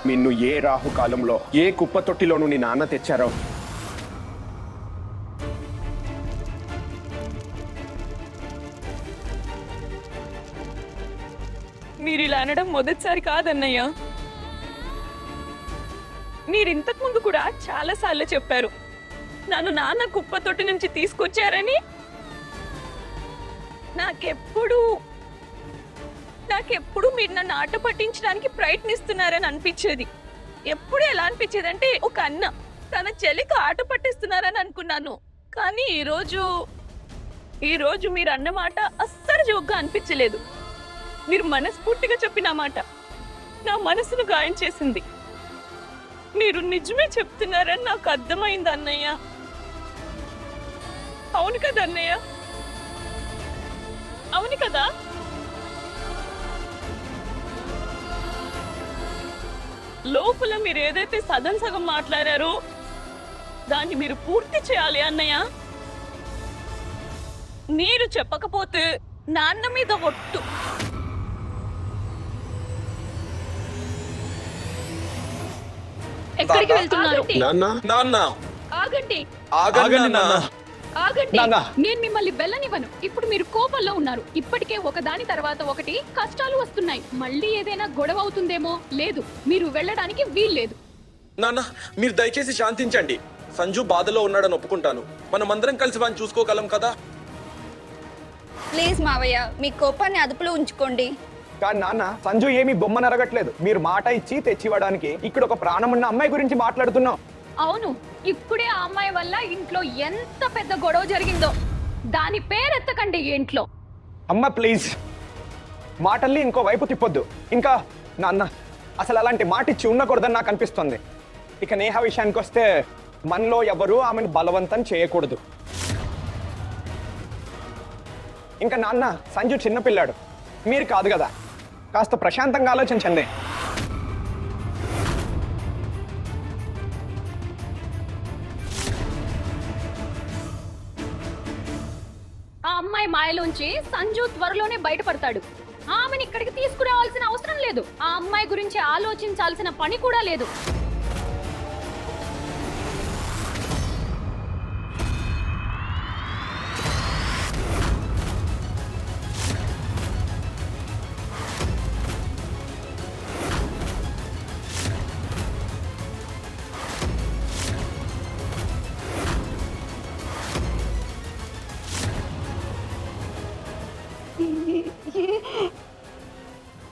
నిన్ను ఏ రాహుకాలంలో ఏ కుప్ప తొట్టిలోనూ నీ నాన్న తెచ్చారో మీరు ఇలా అనడం మొదటిసారి కాదన్నయ్య. మీరు ఇంతకు ముందు కూడా చాలా సార్లు చెప్పారు నన్ను నాన్న కుప్ప తొట్టి నుంచి తీసుకొచ్చారని. నాకెప్పుడు మీరు నన్ను ఆట పట్టించడానికి ప్రయత్నిస్తున్నారని అనిపించేది. ఎప్పుడు ఎలా అనిపించేది అంటే ఒక అన్న తన చెల్లికి ఆట పట్టిస్తున్నారని అనుకున్నాను. కానీ ఈరోజు మీరు అన్నమాట అస్సలు జోక్గా అనిపించలేదు. మీరు మనస్ఫూర్తిగా చెప్పిన మాట నా మనసును గాయం చేసింది. మీరు నిజమే చెప్తున్నారని నాకు అర్థమైంది అన్నయ్య. అవును కదా అన్నయ్య, అవును కదా? లోపల మీరు ఏదైతే సగం మాట్లాడారో దాన్ని మీరు పూర్తి చేయాలి అన్నయ్య. మీరు చెప్పకపోతే నాన్న మీద ఒట్టు. ఎక్కడికి వెళ్తున్నారు? ఆగండి, ఆగండి. నేను మిమ్మల్ని వెళ్ళనివ్వను. ఇప్పుడు మీరు కోపంలో ఉన్నారు. ఇప్పటికే ఒకదాని తర్వాత ఒకటి కష్టాలు వస్తున్నాయి. మళ్ళీ ఏదైనా గొడవ అవుతుందేమో. లేదు, మీరు వెళ్ళడానికి వీల్లేదు. నాన్న, మీరు దయచేసి శాంతించండి. సంజు బాధలో ఉన్నాడని ఒప్పుకుంటాను. మనమందరం కలిసి వాడిని చూసుకోగలం కదా. ప్లీజ్ మావయ్య, మీ కోపాన్ని అదుపులో ఉంచుకోండి. కానీ నాన్న, సంజు ఏమీ బొమ్మ నరగట్లేదు. మీరు మాట ఇచ్చి తెచ్చివ్వడానికి ఇక్కడ ఒక ప్రాణమున్న అమ్మాయి గురించి మాట్లాడుతున్నాం. అవును, ఇప్పుడే ఆ అమ్మాయి వల్ల ఇంట్లో ఎంత పెద్ద గొడవ జరిగిందో. దాని పేరెత్తకండి ఇంట్లో. అమ్మ ప్లీజ్, మాటల్ని ఇంకో వైపు తిప్పొద్దు. ఇంకా నాన్న, అసలు అలాంటి మాట ఇచ్చి ఉండకూడదని నాకు అనిపిస్తుంది. ఇక నేహ విషయానికి వస్తే మనలో ఎవరు ఆమెను బలవంతం చేయకూడదు. ఇంకా నాన్న, సంజు చిన్నపిల్లాడు, మీరు కాదు కదా. కాస్త ప్రశాంతంగా ఆలోచించండి. ఆ అమ్మాయి మాయలోంచి సంజు త్వరలోనే బయటపడతాడు. ఆమెను ఇక్కడికి తీసుకురావాల్సిన అవసరం లేదు. ఆ అమ్మాయి గురించి ఆలోచించాల్సిన పని కూడా లేదు.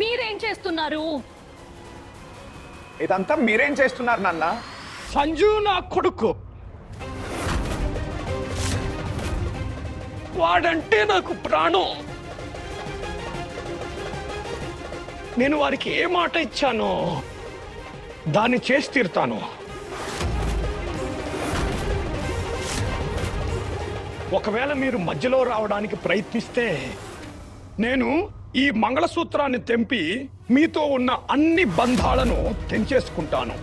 మీరేం చేస్తున్నారు? ఇదంతా మీరేం చేస్తున్నారు నాన్న? సంజు నా కొడుకు, వాడంటే నాకు ప్రాణం. నేను వారికి ఏ మాట ఇచ్చానో దాన్ని చేసి తీరుతాను. ఒకవేళ మీరు మధ్యలో రావడానికి ప్రయత్నిస్తే నేను ఈ మంగళసూత్రాన్ని తెంపి మీతో ఉన్న అన్ని బంధాలను తెంచేసుకుంటాను.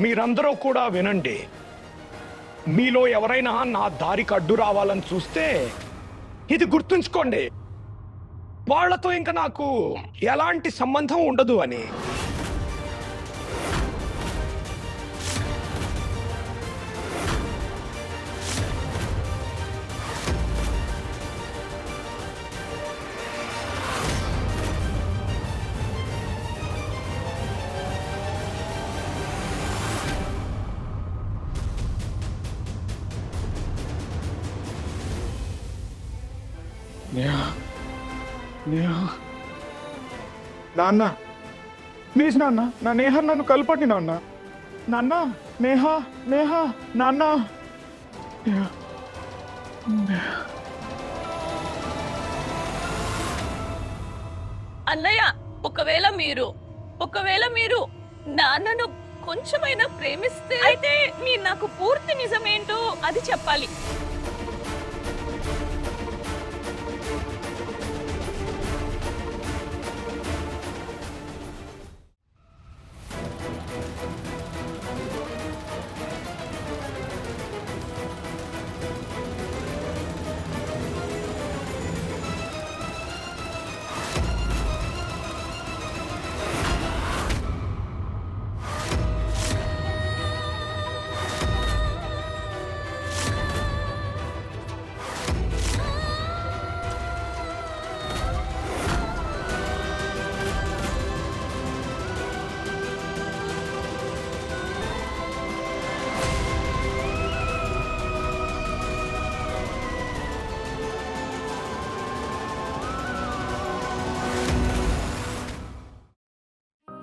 మీరందరూ కూడా వినండి. మీలో ఎవరైనా నా దారికి అడ్డు రావాలని చూస్తే ఇది గుర్తుంచుకోండి, వాళ్లతో ఇంకా నాకు ఎలాంటి సంబంధం ఉండదు అని. నాన్న ప్లీజ్ నాన్న, నా నేహ నన్ను కలపండి నాన్న. నాన్న, నేహ, నేహ, నాన్న. అన్నయ్య, ఒకవేళ మీరు నాన్నను కొంచెమైనా ప్రేమిస్తే అయితే మీరు నాకు పూర్తి నిజమేంటో అది చెప్పాలి.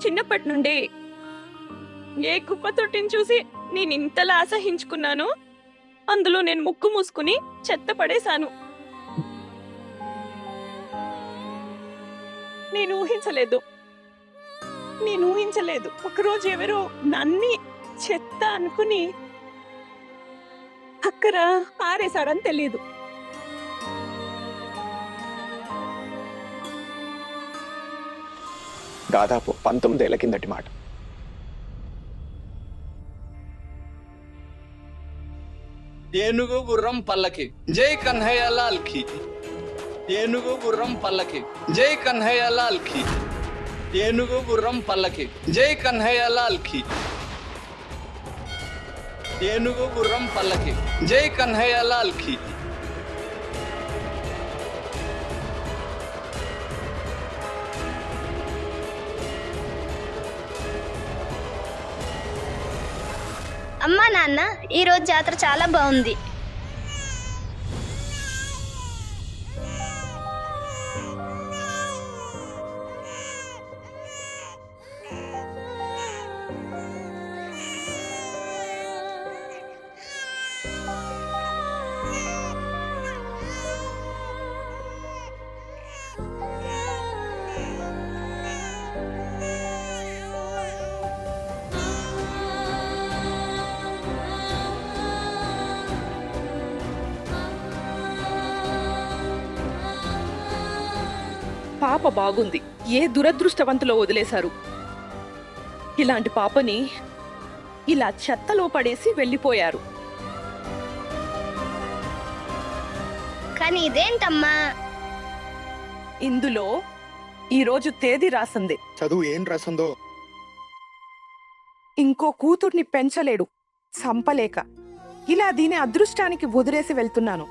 చిన్నప్పటి నుండే ఏ కుప్ప తొట్టిని చూసి నేను ఇంతలా అసహించుకున్నాను, అందులో నేను ముక్కు మూసుకుని చెత్త పడేశాను. నేను ఊహించలేదు ఒకరోజు ఎవరో నన్ని చెత్త అనుకుని అక్కర పారేశారని తెలియదు. దాదాపు 19 ఏళ్ల కిందటి మాట. ఏనుగు గుర్రం పల్లకి జై కన్హయ్య లాల్ కి. ఏనుగు గుర్రం పల్లకి జై కన్హయ్య లాల్ కి. ఏనుగు గుర్రం పల్లకి జై కన్హయ్య లాల్ కి. ఏనుగు గుర్రం పల్లకి జై కన్హయ్య లాల్ కి. అమ్మా నాన్న, ఈరోజు జాతర చాలా బాగుంది. పాప బాగుంది. ఏ దురదృష్టవంతులో వదిలేశారు. ఇలాంటి పాపని ఇలా చెత్తలో పడేసి వెళ్ళిపోయారు. కానీ ఇదేంటమ్మా? ఇందులో ఈరోజు తేదీ రాసింది. చదువు ఏం రాసిందో. ఇంకో కూతుర్ని పెంచలేడు, సంపలేక ఇలా దీని అదృష్టానికి వదిలేసి వెళ్తున్నాను.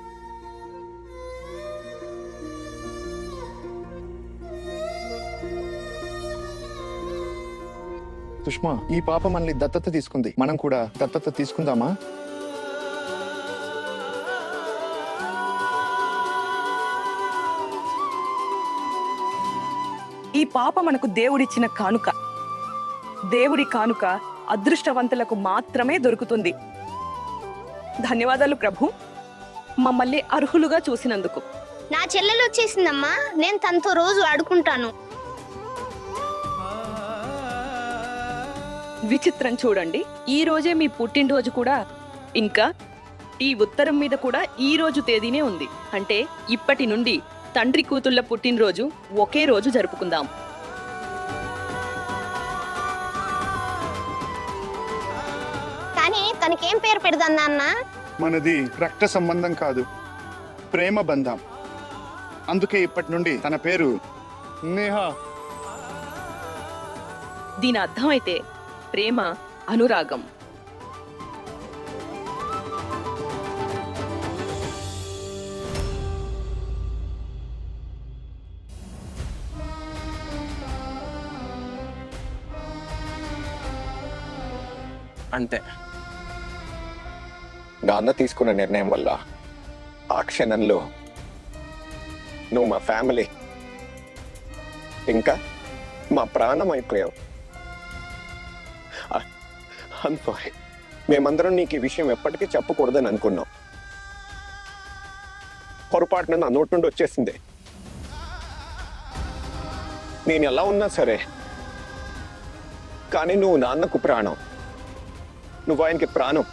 సుష్మా, ఈ పాప మనల్ని దత్తత తీసుకుంది. మనం కూడా దత్తత తీసుకుందామా? ఈ పాప మనకు దేవుడిచ్చిన కానుక. దేవుడి కానుక అదృష్టవంతులకు మాత్రమే దొరుకుతుంది. ధన్యవాదాలు ప్రభు, మమ్మల్ని అర్హులుగా చూసినందుకు. నా చెల్లెలు వచ్చేసిందమ్మా, నేను తనతో రోజు ఆడుకుంటాను. విచిత్రం చూడండి, ఈ రోజే మీ పుట్టినరోజు కూడా. ఇంకా ఈ ఉత్తరం మీద కూడా ఈ రోజు తేదీనే ఉంది. అంటే ఇప్పటి నుండి తండ్రి కూతుళ్ళ పుట్టినరోజు ఒకే రోజు జరుపుకుందాం. కానీ తనకేం పేరు పెడదాం నాన్న? మనది రక్త సంబంధం కాదు, ప్రేమ బంధం. అందుకే ఇప్పటి నుండి తన పేరు నేహా. దీని అర్థం అయితే ప్రేమ, అనురాగం. అంతే. నాన్న తీసుకున్న నిర్ణయం వల్ల ఆ క్షణంలో నువ్వు మా ఫ్యామిలీ, ఇంకా మా ప్రాణం అయిపోయావు. సారీ, మేమందరం నీకు ఈ విషయం ఎప్పటికీ చెప్పకూడదని అనుకున్నాం. పొరపాటున నా నోటి నుండి వచ్చేసింది. నేను ఎలా ఉన్నా సరే, కానీ నువ్వు నాన్నకు ప్రాణం, నువ్వు ఆయనకి ప్రాణం.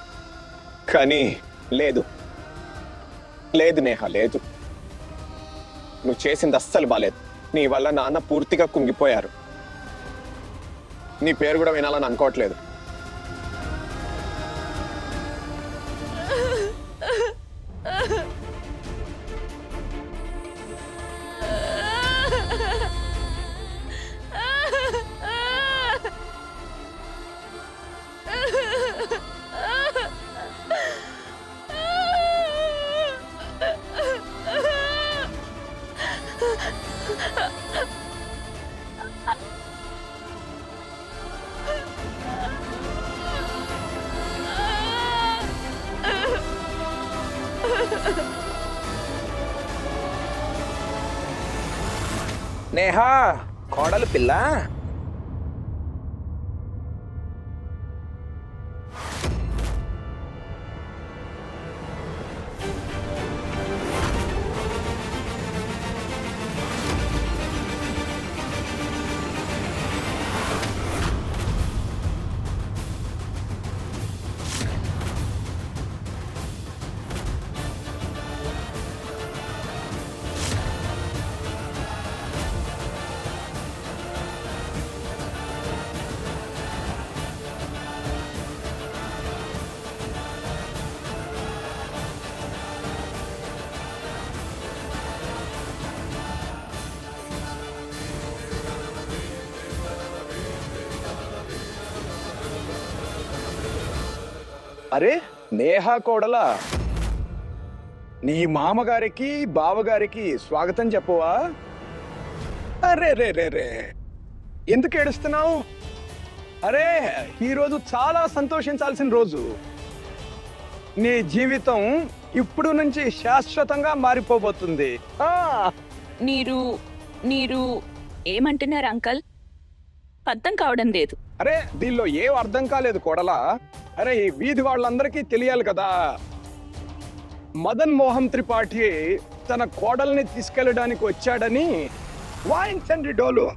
కానీ లేదు లేదు నేహ, లేదు. నువ్వు చేసింది అస్సలు బాలేదు. నీ వల్ల నాన్న పూర్తిగా కుంగిపోయారు. నీ పేరు కూడా వినాలని అనుకోవట్లేదు. నేహా, కోడలు పిల్ల, అరే నేహా కోడలా, నీ మామగారికి బావగారికి స్వాగతం చెప్పవా? అరే రే రే రే, ఎందుకు ఏడుస్తున్నావు? అరే ఈరోజు చాలా సంతోషించాల్సిన రోజు. నీ జీవితం ఇప్పుడు నుంచి శాశ్వతంగా మారిపోబోతుంది. మీరు మీరు ఏమంటున్నారు అంకల్? అర్థం కావడం లేదు. అరే దీనిలో ఏం అర్థం కాలేదు కోడలా. అరే ఈ వీధి వాళ్ళందరికీ తెలియాలి కదా, మదన్ మోహన్ త్రిపాఠి తన కోడల్ని తీసుకెళ్ళడానికి వచ్చాడని. వాయించండి డోలు.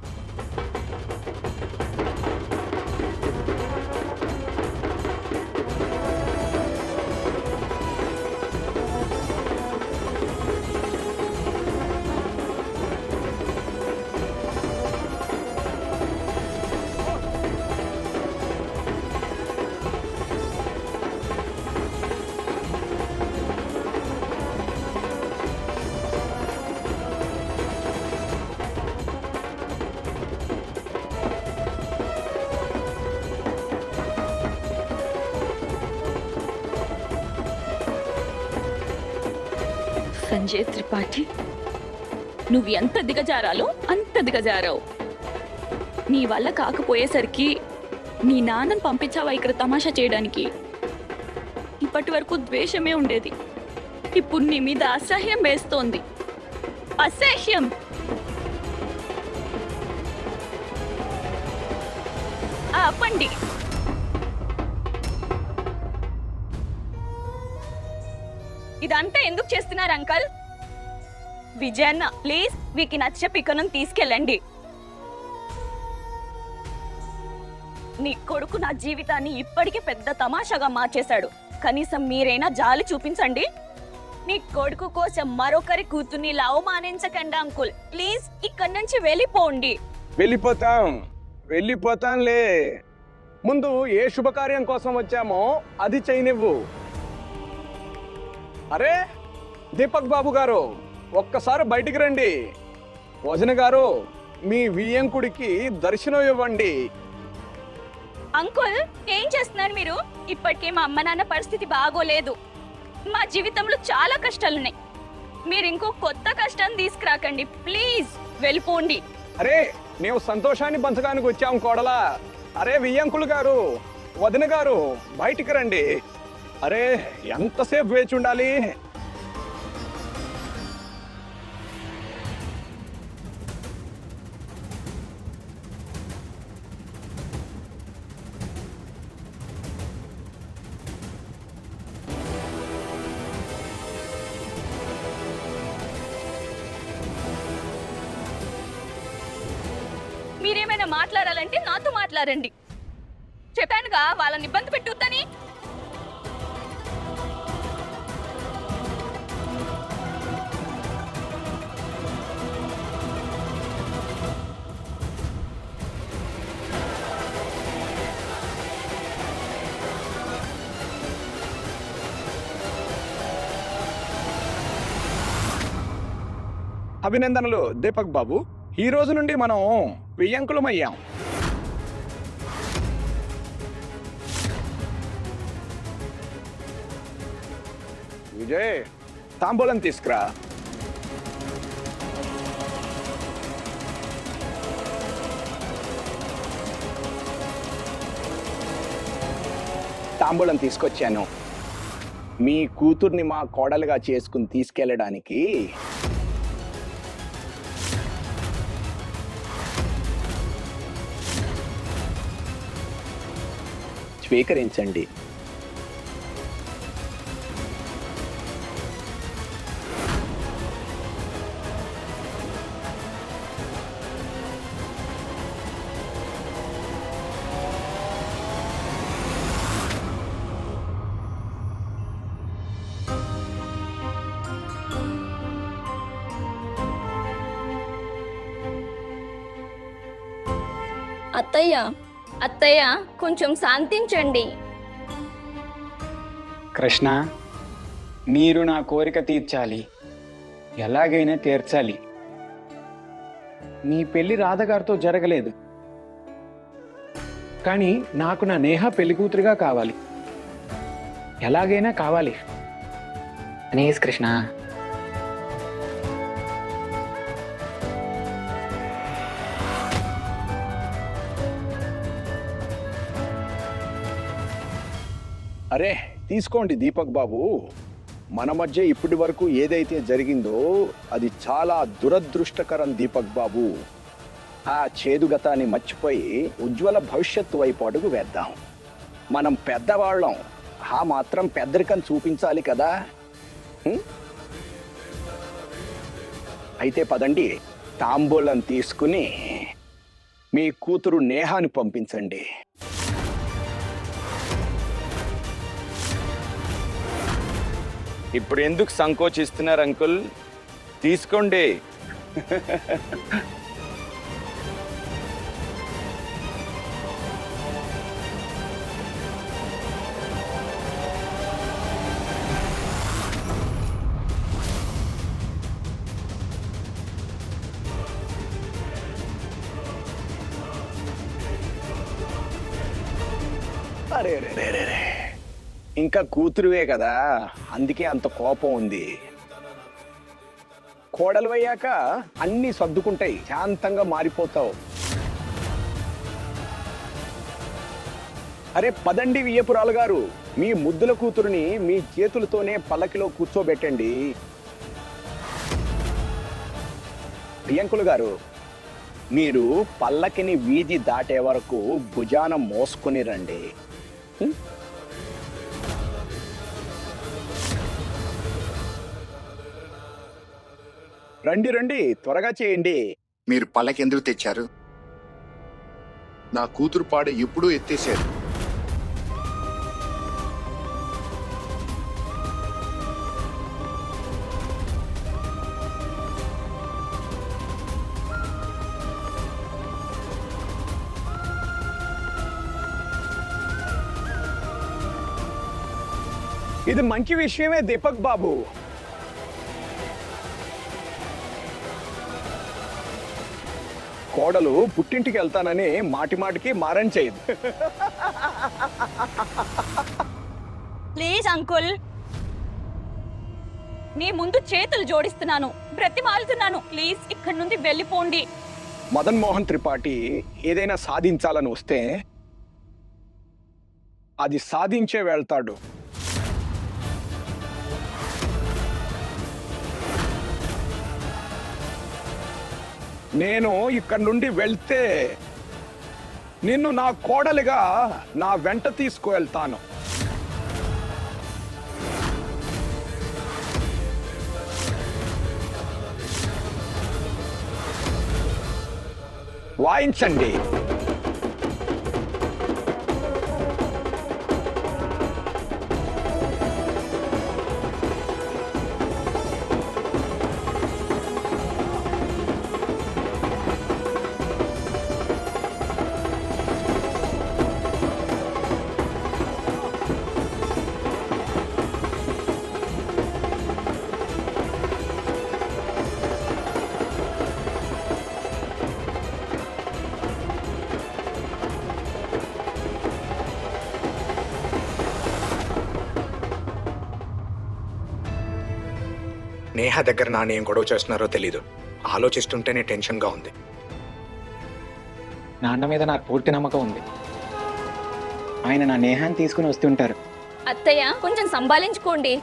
సంజయ్ త్రిపాఠి, నువ్వు ఎంత దిగజారాలో అంత దిగజారావు. నీ వల్ల కాకపోయేసరికి నీ నాన్నను పంపించావా ఇక్కడ తమాషా చేయడానికి? ఇప్పటి వరకు ద్వేషమే ఉండేది, ఇప్పుడు నీ మీద అసహ్యం వేస్తోంది. అసహ్యం. ఆపండి. ఇదంతా ఎందుకు చేస్తున్నారు అంకల్? విజయన్న ప్లీజ్ వీకి నచ్చ పికనం తీసుకెళ్ళండి. నీ కొడుకు నా జీవితాన్ని ఇప్పటికే పెద్ద తమాషాగా మార్చేశాడు. కనీసం మీరైనా జాలి చూపించండి. నీ కొడుకు కోసం మరొకరి కూతుర్ని ఇలా అవమానించకండి అంకుల్. ప్లీజ్ ఇక్కడి నుంచి వెళ్ళిపోండి. వెళ్ళిపోతాంలే. ముందు ఏ శుభకార్యం కోసం వచ్చామో అది చేయనివ్వు. అరే దీపక్ బాబు గారు, ఒక్కసారి బయటికి రండి. వజన గారు, మీ వియ్యంకుడికి దర్శనం ఇవ్వండి. అంకుల్ ఏం చేస్తున్నారు మీరు? ఇప్పటికే మా అమ్మ నాన్న పరిస్థితి బాగోలేదు. మా జీవితంలో చాలా కష్టాలున్నాయి. మీరు ఇంకో కొత్త కష్టాన్ని తీసుకురాకండి. ప్లీజ్ వెళ్ళిపోండి. అరే మేము సంతోషాన్ని పంచడానికి వచ్చాం కోడలా. అరే వియ్యంకులు గారు, వదిన గారు, బయటికి రండి. అరే ఎంతసేపు వేచి ఉండాలి? మీరేమైనా మాట్లాడాలంటే నాతో మాట్లాడండి. చెప్పానుగా వాళ్ళని ఇబ్బంది పెట్టొద్దని. అభినందనలు దీపక్ బాబు. ఈ రోజు నుండి మనం వియ్యంకులమయ్యాం. విజయ్ తాంబూలం తీసుకురా. తాంబూలం తీసుకొచ్చాను. మీ కూతుర్ని మా కోడలుగా చేసుకుని తీసుకెళ్ళడానికి. స్వీకరించండి. అత్తయ్య అత్తయ్య కొంచెం శాంతించండి. కృష్ణ, మీరు నా కోరిక తీర్చాలి, ఎలాగైనా తీర్చాలి. నీ పెళ్లి రాధగారితో జరగలేదు, కానీ నాకు నా నేహ పెళ్లి కూతురుగా కావాలి. ఎలాగైనా కావాలి. ప్లీజ్ కృష్ణ. అరే తీసుకోండి దీపక్ బాబు. మన మధ్య ఇప్పటి వరకు ఏదైతే జరిగిందో అది చాలా దురదృష్టకరం దీపక్ బాబు. ఆ చేదుగతాన్ని మర్చిపోయి ఉజ్వల భవిష్యత్తు వైపు అడుగు వేద్దాం. మనం పెద్దవాళ్ళం, ఆ మాత్రం పెద్దరికం చూపించాలి కదా. అయితే పదండి, తాంబూలం తీసుకుని మీ కూతురు నేహాని పంపించండి. ఇప్పుడు ఎందుకు సంకోచిస్తున్నారు అంకుల్? తీసుకోండి. అరే రే రే రే రే. ఇంకా కూతురువే కదా, అందుకే అంత కోపం ఉంది. కోడలు అయ్యాక అన్నీ సర్దుకుంటాయి, శాంతంగా మారిపోతావు. అరే పదండి వియ్యపురాలు గారు, మీ ముద్దుల కూతురుని మీ చేతులతోనే పల్లకిలో కూర్చోబెట్టండి. ప్రియంకులు గారు, మీరు పల్లకిని వీధి దాటే వరకు భుజాన మోసుకుని రండి. రండి రండి, త్వరగా చేయండి. మీరు పల్లకెందుకు తెచ్చారు? నా కూతురు పాడ ఎప్పుడూ ఎత్తేశారు. ఇది మంచి విషయమే దీపక్ బాబు. కోడలు పుట్టింటికి వెళ్తానని మాటి మాటికి మారం చేయదు. ప్లీజ్ అంకుల్, నీ ముందు చేతులు జోడిస్తున్నాను, బ్రతిమాలుతున్నాను. ప్లీజ్ ఇక్కడి నుండి వెళ్ళిపోండి. మదన్ మోహన్ త్రిపాఠి ఏదైనా సాధించాలని వస్తే అది సాధించే వెళ్తాడు. నేను ఇక్కడి నుండి వెళ్తే నిన్ను నా కోడలిగా నా వెంట తీసుకువెళ్తాను. వాయించండి. నేహ దగ్గర నాన్న ఏం గొడవ చేస్తున్నారో తెలీదు. ఆలోచిస్తుంటేనే టెన్షన్గా ఉంది. నాన్న మీద నాకు పూర్తి నమ్మకం ఉంది. ఆయన నా నేహాన్ని తీసుకుని వస్తుంటారు. అత్తయ్య, కొంచెం సంభాలించుకోండి.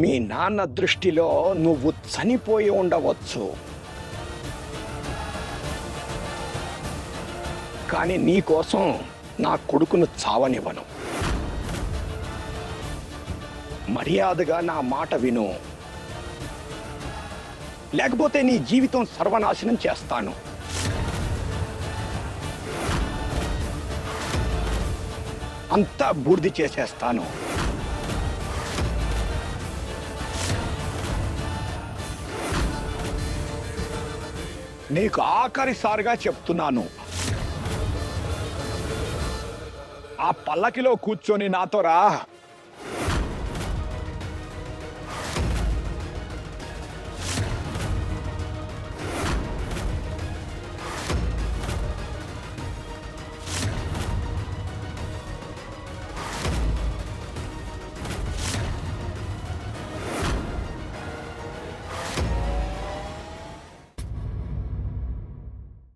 మీ నాన్న దృష్టిలో నువ్వు చనిపోయి ఉండవచ్చు, కానీ నీ కోసం నా కొడుకును చావనివ్వను. మర్యాదగా నా మాట విను, లేకపోతే నీ జీవితం సర్వనాశనం చేస్తాను. అంతా బూర్ది చేసేస్తాను. నీకు ఆఖరిసారిగా చెప్తున్నాను, ఆ పల్లకిలో కూర్చొని నాతో రా.